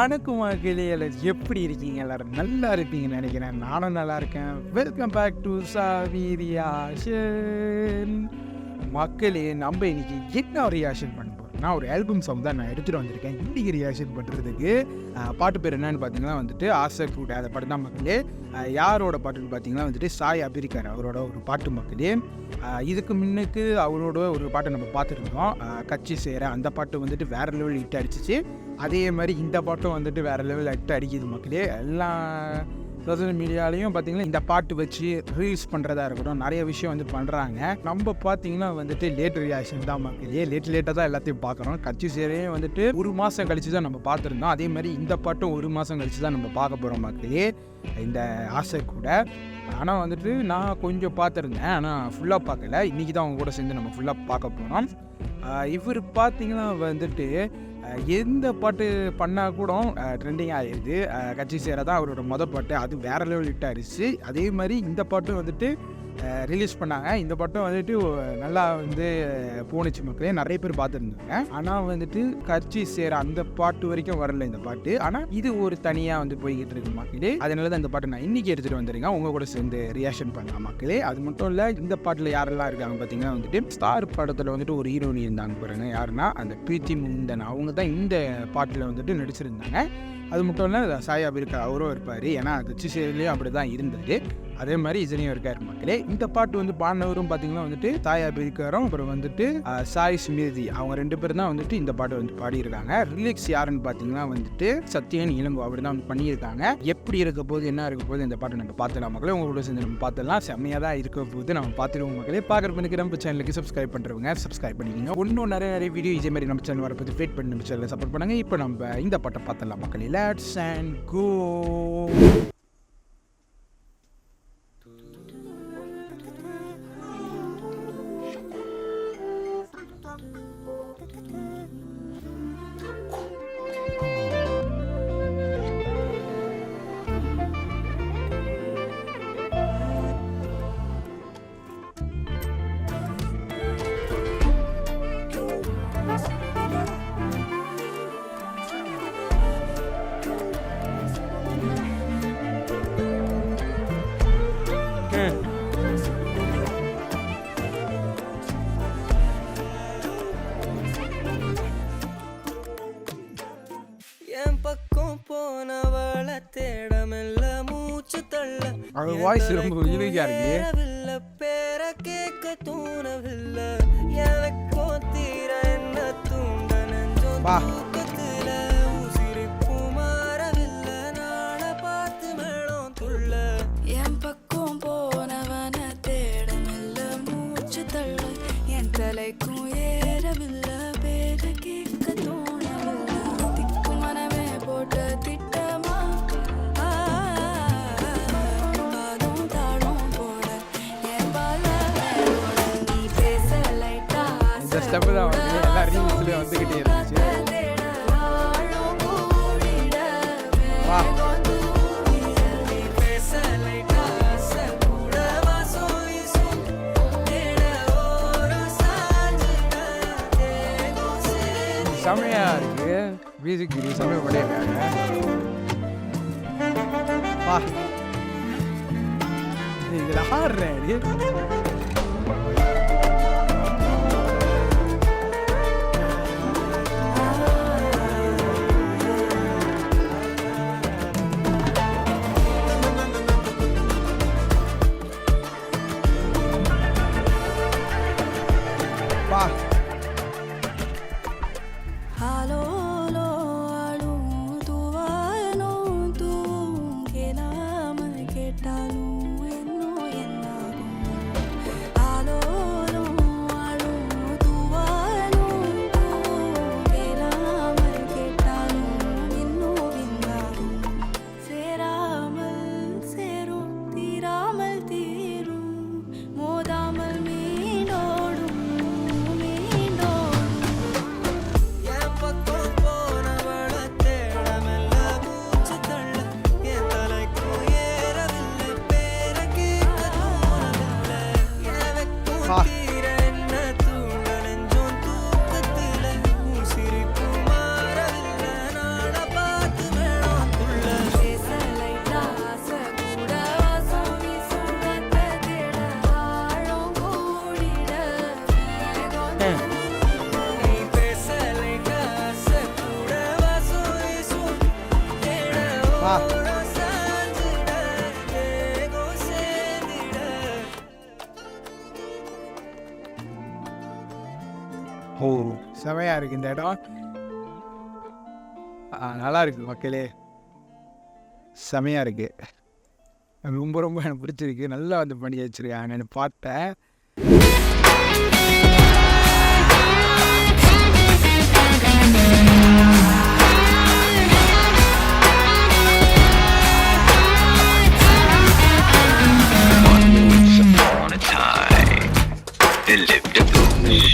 வணக்கம் மக்களே, எல்லாரும் எப்படி இருக்கீங்க? எல்லாரும் நல்லா இருப்பீங்கன்னு நினைக்கிறேன். நானும் நல்லா இருக்கேன். வெல்கம் பேக் டு சாவிரியாஷன். மக்களே, நம்ம இன்னைக்கு என்ன ரியாக்ஷன் பண்ண போகிறோம்? நான் ஒரு ஆல்பம் சாங் தான் நான் எடுத்துகிட்டு வந்திருக்கேன் இன்றைக்கி ரியாக்ஷன் பண்ணுறதுக்கு. பாட்டு பேர் என்னன்னு பார்த்தீங்கன்னா வந்துட்டு ஆசை கூட. அதை பாட்டு தான் மக்களே. யாரோட பாட்டுன்னு பார்த்தீங்கன்னா வந்துட்டு சாய் அபிரிக்கார் அவரோட ஒரு பாட்டு மக்களே. இதுக்கு முன்னுக்கு அவரோட ஒரு பாட்டை நம்ம பார்த்துருந்தோம், கட்சி சேர. அந்த பாட்டு வந்துட்டு வேறு லெவல் ஹிட் அடிச்சிச்சு. அதே மாதிரி இந்த பாட்டும் வந்துட்டு வேறு லெவல் ஹிட் அடிக்குது மக்களே. எல்லா சோஷியல் மீடியாலையும் பார்த்தீங்கன்னா இந்த பாட்டு வச்சு ரீல்ஸ் பண்ணுறதா இருக்கட்டும், நிறைய விஷயம் வந்து பண்ணுறாங்க. நம்ம பார்த்தீங்கன்னா வந்துட்டு லேட் ரியாக்ஷன் தான் மக்களே. லேட்டாக தான் எல்லாத்தையும் பார்க்குறோம். கட்சி சேரையும் வந்துட்டு ஒரு மாதம் கழிச்சு தான் நம்ம பார்த்துருந்தோம். அதே மாதிரி இந்த பாட்டும் ஒரு மாதம் கழிச்சு தான் நம்ம பார்க்க போகிறோம் மக்களே, இந்த ஆசை கூட. ஆனால் வந்துட்டு நான் கொஞ்சம் பார்த்துருந்தேன், ஆனால் ஃபுல்லாக பார்க்கல. இன்றைக்கி தான் அவங்க கூட சேர்ந்து நம்ம ஃபுல்லாக பார்க்க போகிறோம். இவர் பார்த்தீங்கன்னா வந்துட்டு எந்த பாட்டு பண்ணால் கூட ட்ரெண்டிங் ஆகிடுது. கட்சி சேர தான் அவரோட மொதல் பாட்டு, அது வேறு லெவல் ஹிட் ஆகிடுச்சு. அதே மாதிரி இந்த பாட்டும் வந்துட்டு ரிலீஸ் பண்ணாங்க. இந்த பாட்டும் வந்துட்டு நல்லா வந்து போணுச்சு மக்களே, நிறைய பேர் பார்த்துருந்தாங்க. ஆனால் வந்துட்டு கட்சி சேர அந்த பாட்டு வரைக்கும் வரல இந்த பாட்டு. ஆனால் இது ஒரு தனியாக வந்து போய்கிட்டு இருக்கு மக்களே. அதனால தான் இந்த பாட்டு நான் இன்றைக்கி எடுத்துகிட்டு வந்துருக்கேன், உங்கள் கூட சேர்ந்து ரியாக்ஷன் பண்ணலாம் மக்களே. அது மட்டும் இல்லை, இந்த பாட்டில் யாரெல்லாம் இருக்காங்க பார்த்தீங்கன்னா வந்துட்டு ஸ்டார் படத்தில் வந்துட்டு ஒரு ஹீரோனி இருந்தாங்க பாருங்க. யாருன்னா அந்த பிரீத்தி முந்தன். அவங்க தான் இந்த பாட்டில் வந்துட்டு நடிச்சிருந்தாங்க. அது மட்டும் இல்லை, சாய் அபிரிக்கார் அவரும் இருப்பார். ஏன்னா கட்சி சேரிலையும் அப்படி தான் இருந்தார். அதே மாதிரி இசையும் இருக்கார் மக்களே. இந்த பாட்டு வந்து பாடினவரும் பார்த்தீங்கன்னா வந்துட்டு சாய் அபிரிக்காரும் அப்புறம் வந்துட்டு சாய் ஸ்மிருதி, அவங்க ரெண்டு பேரும் தான் வந்துட்டு இந்த பாட்டு வந்து பாடியிருக்காங்க. ரிலிக்ஸ் யாருன்னு பார்த்தீங்கன்னா வந்துட்டு சத்யன் இளங்கோ, அப்படி தான் வந்து பண்ணியிருக்காங்க. எப்படி இருக்க போது என்ன இருக்க போது இந்த பாட்டு நம்ம பார்த்துலாம் மக்களே. உங்களோட சேர்ந்து நம்ம பார்த்துலாம். செம்மையாக தான் இருக்க போது நம்ம பார்த்துருவோம் மக்களே. பார்க்குறப்ப நம்ம சேனலுக்கு சப்ஸ்கிரைப் பண்ணுறவங்க சப்ஸ்கிரைப் பண்ணிக்கோங்க. இன்னும் நிறைய வீடியோ இதே மாதிரி நம்ம சேனல் வரப்போ வெயிட் பண்ணி நம்ம சேனலை சப்போர்ட் பண்ணுங்க. இப்போ நம்ம இந்த பாட்டை பார்த்துலாம் மக்களே. Let's and go. வாய்ஸ் ரொம்ப இனிமையா இருக்கு. பேர கேட்க தூணவில்ல எனக்கோ தீர என்ன தூண்ட நெஞ்சம் தூக்கத்துல உசிரிப்பு மாறவில்ல நாள பார்த்து மேளம் துள்ள என் பக்கம் போனவன தேடமில்ல மூச்சு தள்ள என் தலைக்கும் ஏறவில்ல பேர கேட்க தோணவில்ல திக்கு மனமே போட்ட திட்டமா ஸ்டெப்பு தான் வந்து எல்லா ரீல்ஸ்லேயும் வந்துக்கிட்டே இருந்துச்சு. வா செம்மையா இருக்கு. மியூசிக் வீடியோ செம்மையா பண்ணியிருக்காங்க. வா இதில் ஆடுறேன். ஓ செமையாக இருக்குது இந்த இடம். நல்லா இருக்குது மக்களே, செமையாக இருக்குது. ரொம்ப ரொம்ப எனக்கு பிடிச்சிருக்கு. நல்லா வந்து பண்ணி வச்சுருக்கேன். நான் பார்த்தேன்.